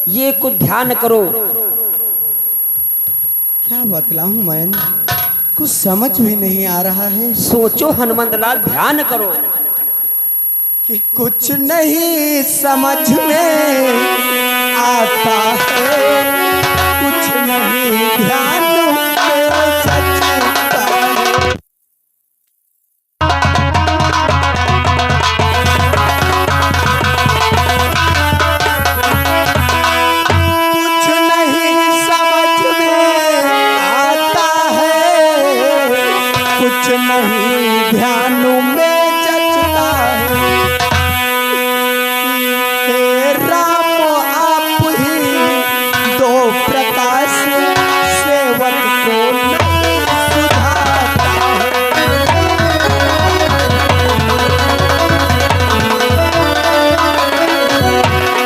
ये कुछ ध्यान करो। क्या बतलाऊं मैं, कुछ समझ भी नहीं आ रहा है। सोचो हनुमंत लाल, ध्यान करो कि कुछ नहीं समझ में आता है, कुछ नहीं ध्यान में सचता है। कुछ नहीं समझ में आता है, कुछ नहीं ध्यान में जचता है। हे राम आप ही दो प्रकाश, सेवक को नहीं सुझाता है।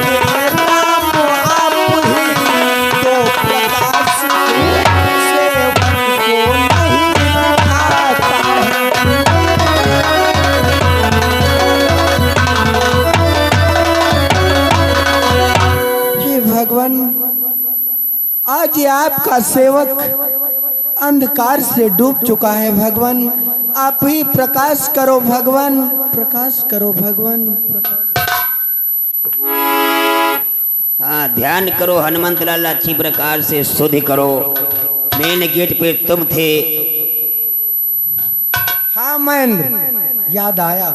हे राम आप ही दो प्रकाश, सेवक को नहीं सुझाता है। हे भगवान, आज ये आपका सेवक अंधकार से डूब चुका है। भगवान आप ही प्रकाश करो, भगवान प्रकाश करो, भगवान प्रकाश। हाँ, ध्यान करो हनुमंत लाल, अच्छी प्रकार से शुद्ध करो। मेन गेट पे तुम थे। हाँ महेंद्र, याद आया।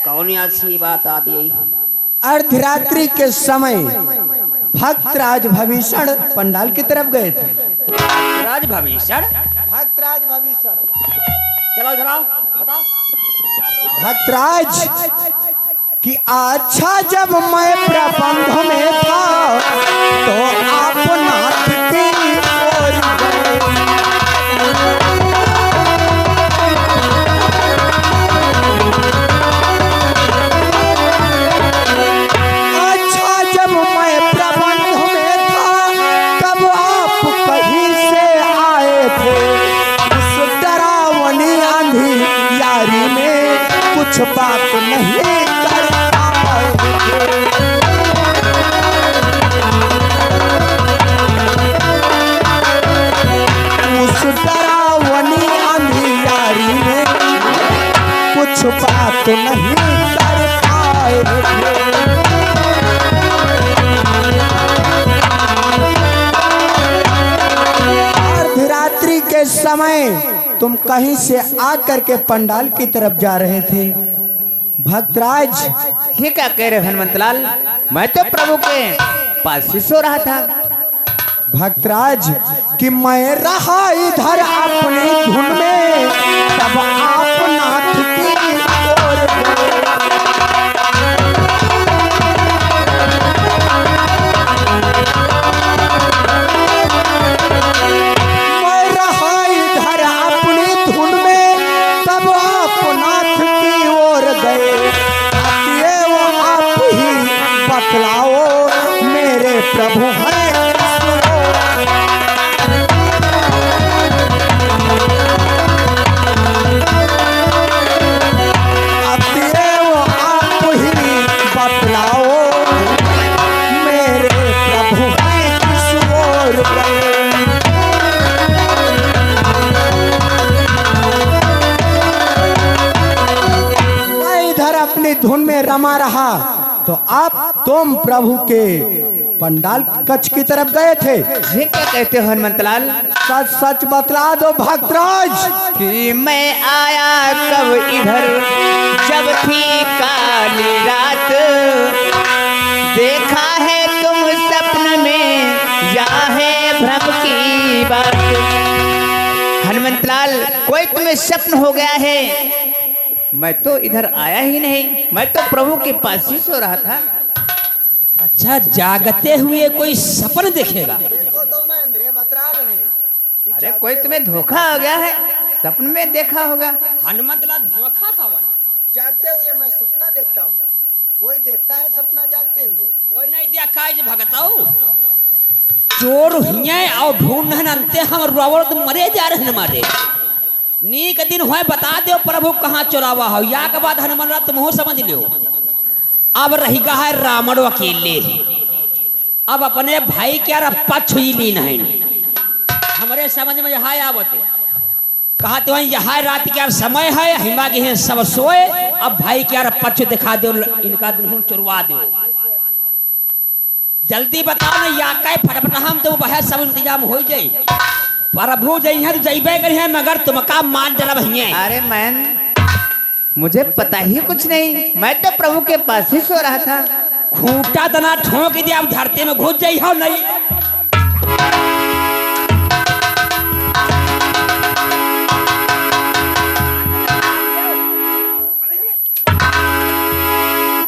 कौन ऐसी बात आ गई? अर्धरात्रि के समय भक्तराज भविष्ण पंडाल की तरफ गए थे। राज भविष्य, भक्तराज भविष्ण, चलो चलाओ, बताओ। भक्तराज कि अच्छा जब मैं प्रबंध में था तो आप नाथ की ओर गए। अच्छा जब मैं प्रबंध में था तब आप कहीं से आए थे। उस डरावनी आंधी यारी में कुछ बात नहीं कर पाए थे। उस डरावनी आंधी यारी में कुछ बात नहीं कर पाए थे। अर्धरात्रि के समय तुम कहीं से आकर के पंडाल की तरफ जा रहे थे। भक्तराज ये क्या कह रहे हो हनुमंत लाल? मैं तो प्रभु के पास ही सो रहा था। भक्तराज कि मैं रहा इधर अपनी धुन में तब आप नाथ की ओर गए। मैं रहा इधर अपनी धुन में तब आप नाथ की ओर गए। ये वो आप ही बतलाओ मेरे प्रभु हैं। अब ये वो आप ही बतलाओ मेरे प्रभु हैं किस ओर गए। मैं इधर अपनी धुन में रमा रहा तो आप तुम प्रभु के पंडाल कक्ष की तरफ गए थे। ये क्या कहते हो हनुमंत लाल? सच सच बतला दो भक्तराज। कि मैं आया कब इधर जब थी काली रात, देखा है तुम सपन में या है भ्रम की बात। हनुमंत लाल, कोई तुम्हें स्वप्न हो गया है? मैं तो इधर आया ही नहीं, मैं तो प्रभु के पास ही सो रहा था। अच्छा, जागते हुए कोई सपन देखेगा? अरे कोई तुम्हें धोखा हो गया है, सपन में देखा होगा। हनुमंत लाल धोखा खावन? जागते हुए मैं सपना देखता हूँ। कोई देखता है सपना जागते हुए? कोई नहीं देखा है भगताऊ। चोर हियाँ और ढूंढ नंते हम रोवल तो मरे जा रहे हैं हमारे। नीक दिन हुए बता दो प्रभु कहाँ चुरावा हो, या के बाद हनुमान तुम हो समझ लो। अब रही है रावण अकेले। अब अपने भाई के यार पक्ष ही लीन है हमारे समझ में यहाँ आवते कहा तो यहाँ रात के यार समय है हिमा के हैं सब सोए अब भाई के यार पक्ष दिखा दो इनका दुल्हन चुरवा दो जल्दी बताओ ना या कई फटफट हम तो वह सब इंतजाम हो जाए प्रभु जइहे तो जइबे करिए मगर तुमका मान जरा भैया अरे मैन मुझे पता ही कुछ नहीं, मैं तो प्रभु के पास ही सो रहा था। खूंटा तना ठोक दिया अब धरती में घुस जाई हो नहीं।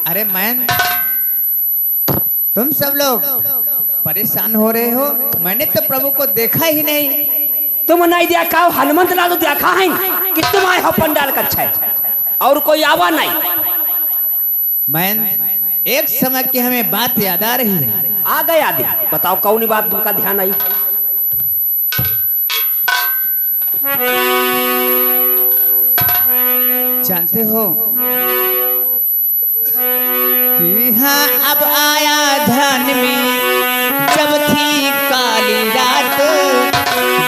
अरे मैन तुम सब लोग परेशान हो रहे हो, मैंने तो प्रभु को देखा ही नहीं। तुम नहीं देखा हनुमंत लाल तो देखा है कि तुम आए हो पंडाल का अच्छा और कोई आवा नहीं। मैन एक समय की हमें बात याद आ रही है। आ गए आदि बताओ कौन बात तुमका ध्यान आई। जानते हो कि हाँ अब आया ध्यान में, जब थी काली रात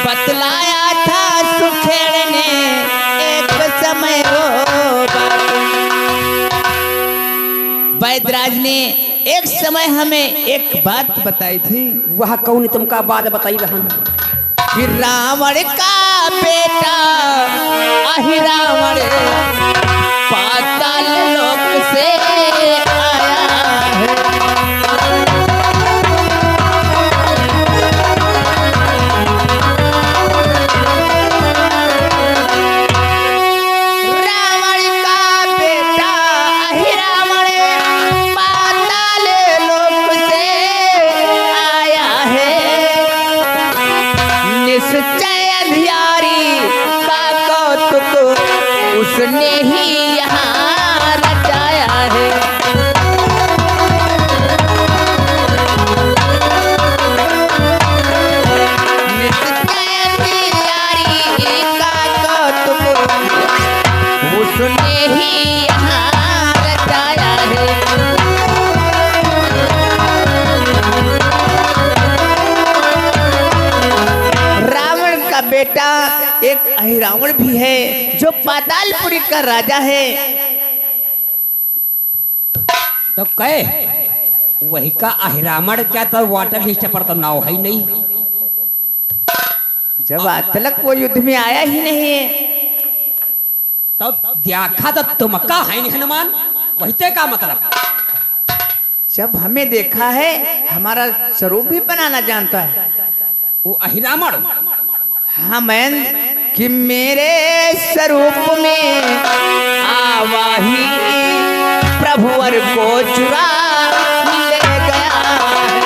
बतलाया था सुखेड़ ने एक समय वो बात। वैदराज ने एक समय हमें एक बात बताई थी। वह कौन तुमका बात बताई रहन कि रावण का बेटा अहि रावण पाताल लोक से आया है। रावण का बेटा अहि रावण पाताल लोक से आया है। निश्चय अंधियारी का कौतुक उसने ही यहाँ रचाया है। निश्चय अंधियारी का कौतुक उसने ही यहाँ रचाया है। रावण का बेटा एक अहिरावण भी है जो पातालपुरी का राजा है। तो कहे वही का अहिरामण क्या तो वाटर लिस्ट पर तो नाव है नहीं। जब आज तक वो युद्ध में आया ही नहीं है तो देखा तो तुमका है नहीं हनुमान वही ते का मतलब। जब हमें देखा है हमारा स्वरूप भी बनाना जानता है वो अहिरामण। हाँ मैन कि मेरे स्वरूप में आवाही प्रभुवर को चुरा ले गया है।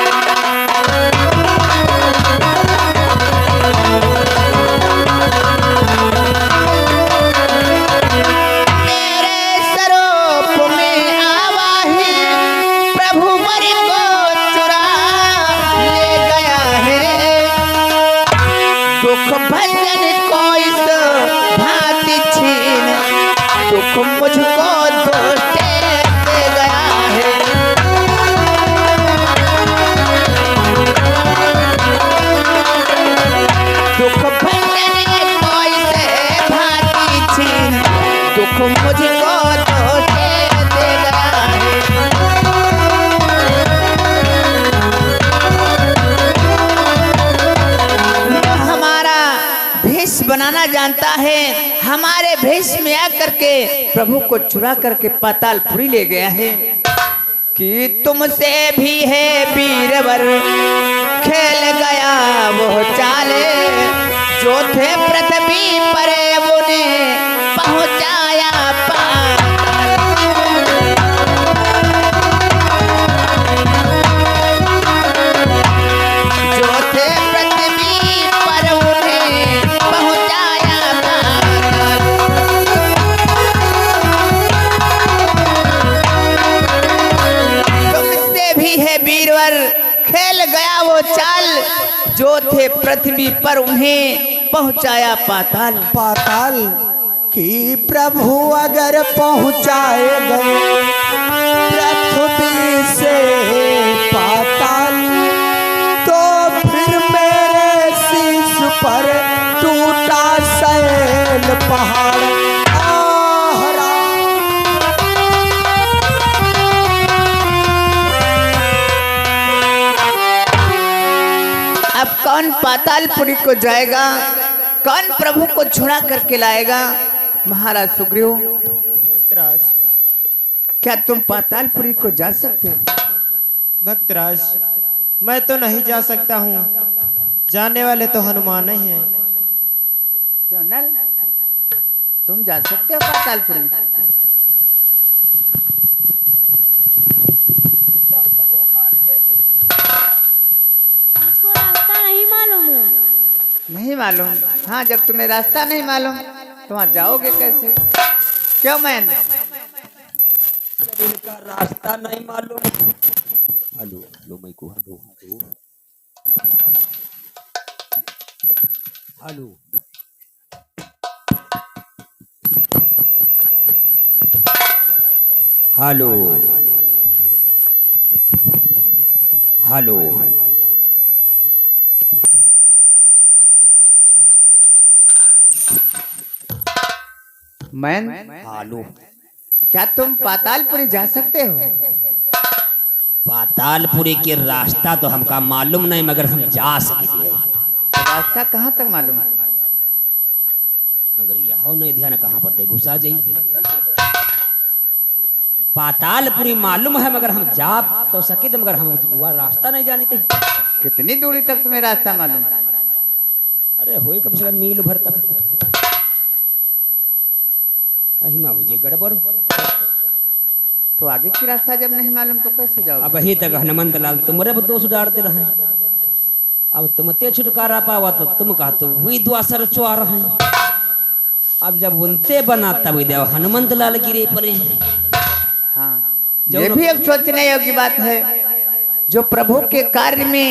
मेरे स्वरूप में आवाही प्रभुवर को चुरा ले गया है। दुख भजन को इस भांति छीन दुख मुझको दोषे दे गया है। दुख भजन को इस भांति छीन दुख मुझको दोषे दे गया है। हमारा भेष बनाना जानता है, हमारे भेष में आकर के प्रभु को चुरा करके पातालपुरी ले गया है। कि तुमसे भी है वीरवर खेल गया वो चाले, जो थे पृथ्वी पर उन्हें पहुंचाया पाताल। जो थे पृथ्वी पर उन्हें पहुंचाया पाताल। तुमसे भी है वीरवर खेल गया वो चाल, जो थे पृथ्वी पर उन्हें पहुंचाया पाताल। पाताल कि प्रभु अगर पहुंचाए गए पृथ्वी से पाताल जंगल पहाड़ आहरा। अब कौन पातालपुरी को जाएगा, कौन प्रभु को छुड़ा करके लाएगा? महाराज सुग्रीव, भक्तराज, क्या तुम पातालपुरी को जा सकते हो? भक्तराज, मैं तो नहीं जा सकता हूँ, जाने वाले तो हनुमान ही हैं। क्यों नल, तुम जा सकते हो पातालपुरी? मुझको रास्ता नहीं मालूम है। नहीं मालूम? हाँ, जब तुम्हें रास्ता नहीं मालूम तो वहां जाओगे कैसे? क्यों मैन? इनका रास्ता नहीं मालूम। हेलो हेलो मैं को hello hello hello hello man, hello. क्या तुम पातालपुरी जा सकते हो? पातालपुरी के रास्ता तो हमका मालूम नहीं, मगर हम जा सकते हैं। तो रास्ता कहाँ तक मालूम है? मगर यह नहीं ध्यान कहाँ पर घुसा जाइए। पातालपुरी मालूम है, मगर हम जा तो सके, मगर हम वह रास्ता नहीं जानते। कितनी दूरी तक तुम्हें रास्ता मालूम? अरे होए कम से कम मील भर तक। अहिमा हो जाए गड़बड़। तो आगे की रास्ता जब नहीं मालूम तो कैसे जाओगे? अब अही तक हनुमंत लाल तुम्हारे पर दोष डालते रहे। अब तुम ते छुटकारा पावा तो तुम कहा तो वही द्वासर चुआ रहे। अब जब उनते बना तब देव हनुमंत लाल गिरे पड़े। हाँ, ये भी अब सोचने योग्य बात है। जो प्रभु के कार्य में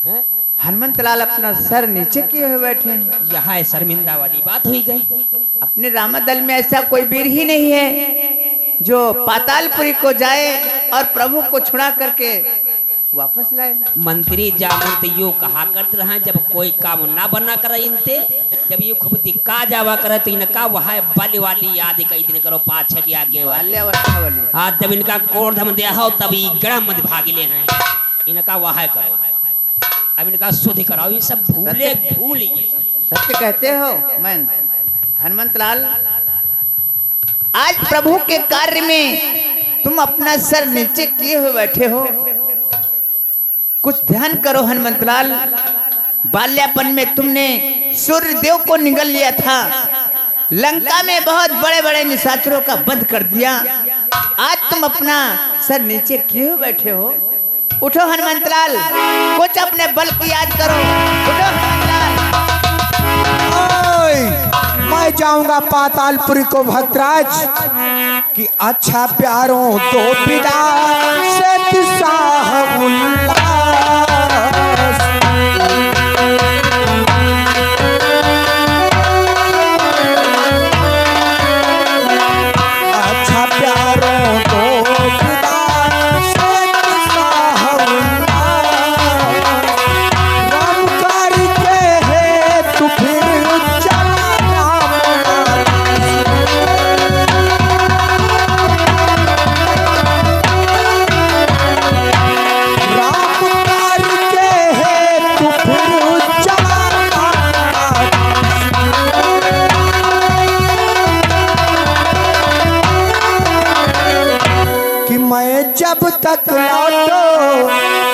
हैं? हनुमंत लाल अपना सर नीचे किए हुए बैठे हैं। यहाँ शर्मिंदा वाली बात हुई गई। अपने रामदल में ऐसा कोई वीर ही नहीं है जो पातालपुरी को जाए और प्रभु को छुड़ा करके वापस लाए। मंत्री जामंत यो कहा करते रहे, जब कोई काम ना बना करे इनते, जब ये खूब दिक्का जावा करे तो इनका वह बल वाली याद कई दिन करो पाछे के आगे वाले। हाँ, जब इनका क्रोध हम दिया हो तभी गरम मत भागिले हैं। इनका वह करो, अब इनका शुद्ध कराओ। ये सब भूले भूल ये सत्य कहते हो मैं हनुमंत लाल। आज प्रभु के कार्य में तुम अपना सर नीचे किए हुए बैठे हो। कुछ ध्यान करो हनुमंत लाल। बाल्यापन में तुमने सूर्य देव को निगल लिया था, लंका में बहुत बड़े बड़े निशाचरों का वध कर दिया। आज तुम अपना सर नीचे किए हुए बैठे हो। उठो हनुमंत लाल, कुछ अपने बल की याद करो। उठो हनुमंत लाल। मैं जाऊंगा पातालपुरी को भक्तराज कि अच्छा प्यारों दो पिता से साहब उल्लास। अच्छा प्यारों दो पिता से साहब उल्लास। राम करके है तू फिर चला जब तक लौटो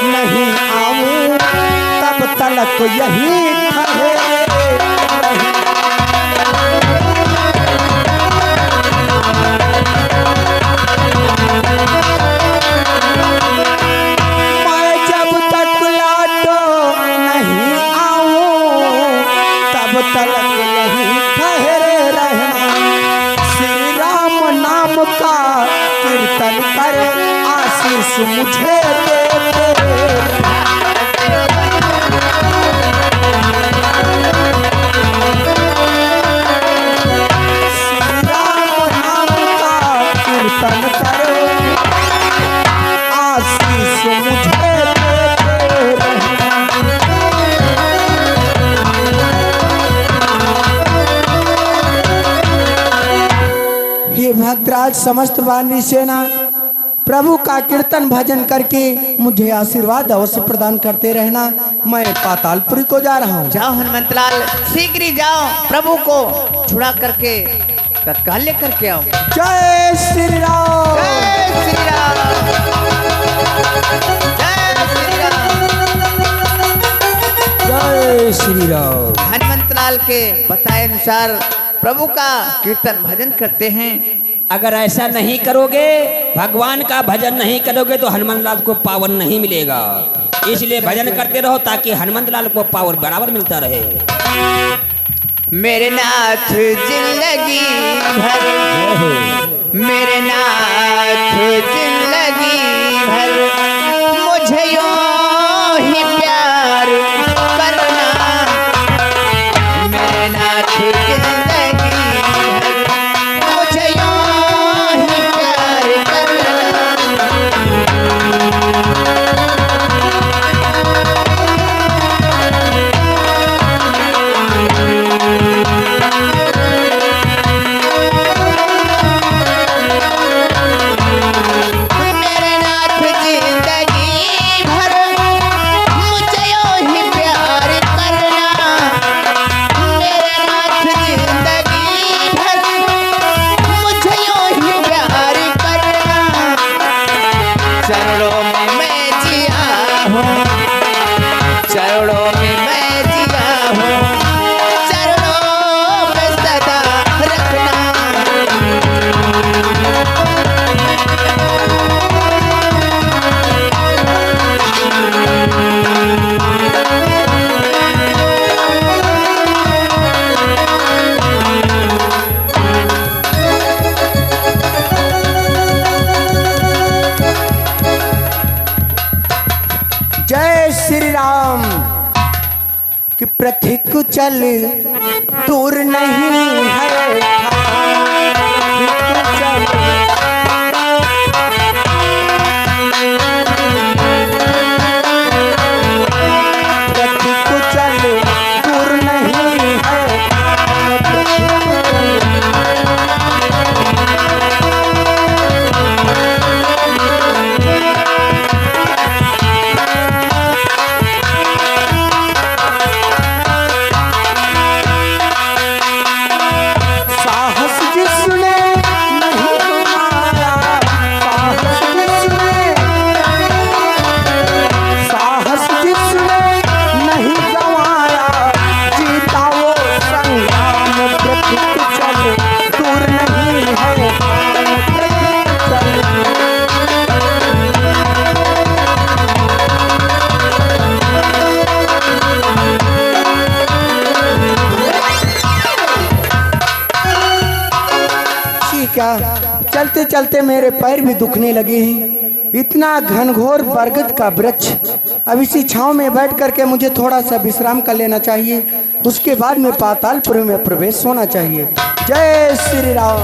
नहीं आऊं तब तलक यही ठहरे। मैं जब तक लौटो नहीं आऊं तब तलक यही ठहरे रहना। श्री राम नाम का कीर्तन कर आशीष मुझे दे। श्री राम नाम का कीर्तन करो आशीष मुझे दे। साथ समस्त वानरी सेना प्रभु का कीर्तन भजन करके मुझे आशीर्वाद अवश्य प्रदान करते रहना। मैं पातालपुरी को जा रहा हूँ। जाओ हनुमंतलाल, शीघ्र ही जाओ, प्रभु को छुड़ा करके तत्काल लेकर के आओ। जय श्री राम। जय श्री राम। जय श्री राम। जय श्री राम। हनुमंतलाल के बताए अनुसार प्रभु का कीर्तन भजन करते हैं। अगर ऐसा नहीं करोगे, भगवान का भजन नहीं करोगे तो हनुमान लाल को पावर नहीं मिलेगा। इसलिए भजन करते रहो ताकि हनुमान लाल को पावर बराबर मिलता रहे। मेरे नाथ जिंदगी भर, मेरे नाथ जिंदगी भर मुझे यूं ही प्यार करना। मेरे नाथ जिंदगी भर मुझे यूं ही प्यार करना। चरणों में मैं जिया हूँ, चरणों में मैं जिया हूँ, चरणों में सदा रखना। जय श्री राम। कि पृथ्वी को चल दूर नहीं है, पृथ्वी को चल दूर नहीं है। साहस जिसने नहीं कमाया, साहस जिसने नहीं गंवाया, जीता वो संग्राम। पृथ्वी को चल दूर नहीं है, पृथ्वी को चल। क्या चलते चलते मेरे पैर भी दुखने लगे हैं। इतना घनघोर बरगद का वृक्ष, अब इसी छांव में बैठ करके मुझे थोड़ा सा विश्राम कर लेना चाहिए। उसके बाद में पातालपुर में प्रवेश होना चाहिए। जय श्री राम।